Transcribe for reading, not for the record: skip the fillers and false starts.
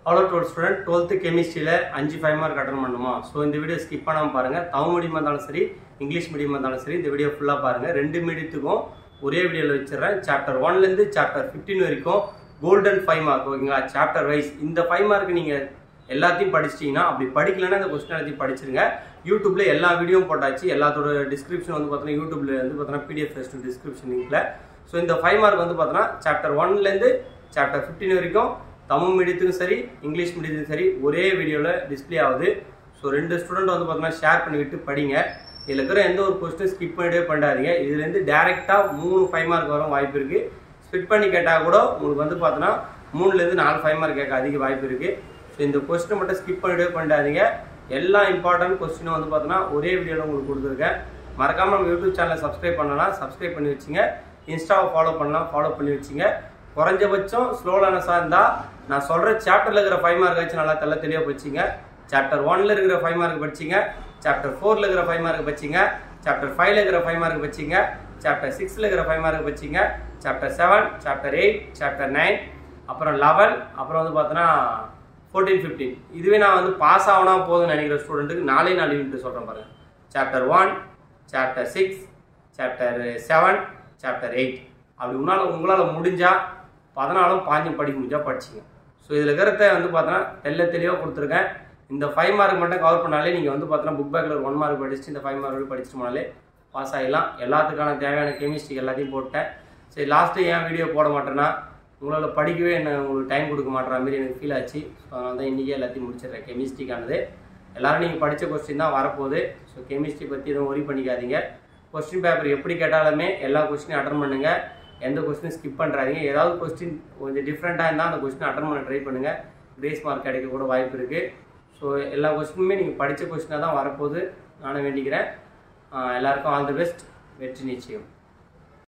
Hello to student 12th chemistry la 5 5 mark attend பண்ணனுமா so இந்த video skip பண்ணாம பாருங்க தமிழ் மீடியம் இருந்தாலும் சரி இங்கிலீஷ் மீடியம் இருந்தாலும் சரி இந்த வீடியோ ஃபுல்லா பாருங்க ரெண்டு மீடியத்துக்கும் ஒரே வீடியோல வச்சிரேன் chapter 1 ல இருந்து chapter 15 வரைக்கும் golden 5 mark ஓகேங்களா chapter wise இந்த 5 mark நீங்க எல்லாத்தையும் படிச்சிட்டீங்கன்னா அப்படி படிக்கலனா இந்த क्वेश्चन எல்லாத்தையும் படிச்சிருங்க YouTubeல எல்லா வீடியோவும் போட்டாச்சு எல்லாத்தோட description வந்து பார்த்தா YouTubeல வந்து பார்த்தா PDF first description linkல சோ இந்த 5 mark வந்து பார்த்தா chapter 1 ல இருந்து chapter 15 வரைக்கும் தமிழ் மீடியத்துக்கும் சரி இங்கிலீஷ் மீடியத்துக்கும் சரி ஒரே வீடியோல டிஸ்ப்ளே ஆகுது சோ ரெண்டு ஸ்டூடண்ட் வந்து பார்த்தா ஷேர் பண்ணிட்டு படிங்க இதுல இருக்கிற எந்த ஒரு क्वेश्चन ஸ்கிப் பண்ணிடவே பண்ணாதீங்க இதுல இருந்து டைரக்ட்டா 3 5 மார்க் வர வாய்ப்பு இருக்கு ஸ்பிட் பண்ணி கேட்டா கூட உங்களுக்கு வந்து பார்த்தா 3 ல இருந்து 4 5 மார்க் கேட்க அதிக வாய்ப்பு இருக்கு சோ இந்த क्वेश्चन மட்டும் ஸ்கிப் பண்ணிடவே பண்ணாதீங்க எல்லா இம்பார்ட்டன்ட் क्वेश्चन வந்து பார்த்தா ஒரே வீடியோல உங்களுக்கு கொடுத்திருக்கேன் மறக்காம நம்ம YouTube சேனலை சப்ஸ்கிரைப் பண்ணலாம் சப்ஸ்கிரைப் பண்ணி வெச்சீங்க இன்ஸ்டாவை ஃபாலோ பண்ணலாம் ஃபாலோ பண்ணி வெச்சீங்க குறஞ்சபட்சம் ஸ்லோலானஸா இருந்தா நான் சொல்ற சாப்டர்ல இருக்கிற 5 மார்க் ஆச்சு நல்லா தெளிவா படிச்சீங்க சாப்டர் 1 ல இருக்கிற 5 மார்க் படிச்சீங்க சாப்டர் 4 ல இருக்கிற 5 மார்க் படிச்சீங்க சாப்டர் 5 ல இருக்கிற 5 மார்க் படிச்சீங்க சாப்டர் 6 ல இருக்கிற 5 மார்க் படிச்சீங்க சாப்டர் 7 சாப்டர் 8 சாப்டர் 9 அப்புறம் 11 அப்புறம் வந்து பார்த்தனா 14 15 இதுவே நான் வந்து பாஸ் ஆவனா போதும்னு நினைக்கிற ஸ்டூடண்ட்க்கு 4 யூனிட் சொல்றேன் பாருங்க சாப்டர் 1 சாப்டர் 6 சாப்டர் 7 சாப்டர் 8 அப்படி உங்களால முடிஞ்சா 14 பாஞ்சு படிக்க முடிஞ்சா படிச்சீங்க சோ இதுல கரெக்ட்டா வந்து பார்த்தா தெளிவா கொடுத்திருக்கேன் இந்த 5 மார்க் மட்டும் கவர் பண்ணாலே நீங்க வந்து பார்த்தா புக் பேக்ல 1 மார்க் படிச்சிட்டு இந்த 5 மார்க் படிச்சிட்டு போனாலே பாஸ் ஆயிடலாம் எல்லாத்துக்கான தேவையான கெமிஸ்ட்ரி எல்லாத்தையும் போட்டேன் சரி லாஸ்ட் ஏன் வீடியோ போட மாட்டேன்னா உங்களால படிக்கவே உங்களுக்கு டைம் கொடுக்க மாட்டற மாதிரி எனக்கு ஃபீல் ஆச்சு சோ அதனால தான் இன்னைக்கு எல்லாத்தையும் முடிச்சிடுறேன் கெமிஸ்ட்ரிக்கானது எல்லாரும் நீங்க படிச்ச क्वेश्चन தான் வரப்போகுது சோ கெமிஸ்ட்ரி பத்தி எதுவும் worry பண்ணிக்காதீங்க क्वेश्चन பேப்பர் எப்படி கேட்டாலுமே எல்லா क्वेश्चनயும் அட்டெண்ட் பண்ணுங்க எந்த क्वेश्चन ஸ்கிப் பண்றாதீங்க ஏதாவது क्वेश्चन கொஞ்சம் டிஃபரண்டா இருந்தா அந்த क्वेश्चन அட்டெண்ட் பண்ண ட்ரை பண்ணுங்க கிரேஸ் மார்க் கிடைக்க கூட வாய்ப்பு இருக்கு சோ எல்லா क्वेश्चनமே நீங்க படிச்ச क्वेश्चन தான் வரப்போகுது நானே வேண்டிக்கிறேன் எல்லாருக்கும் ஆல் தி பெஸ்ட் வெற்றி நிச்சயம்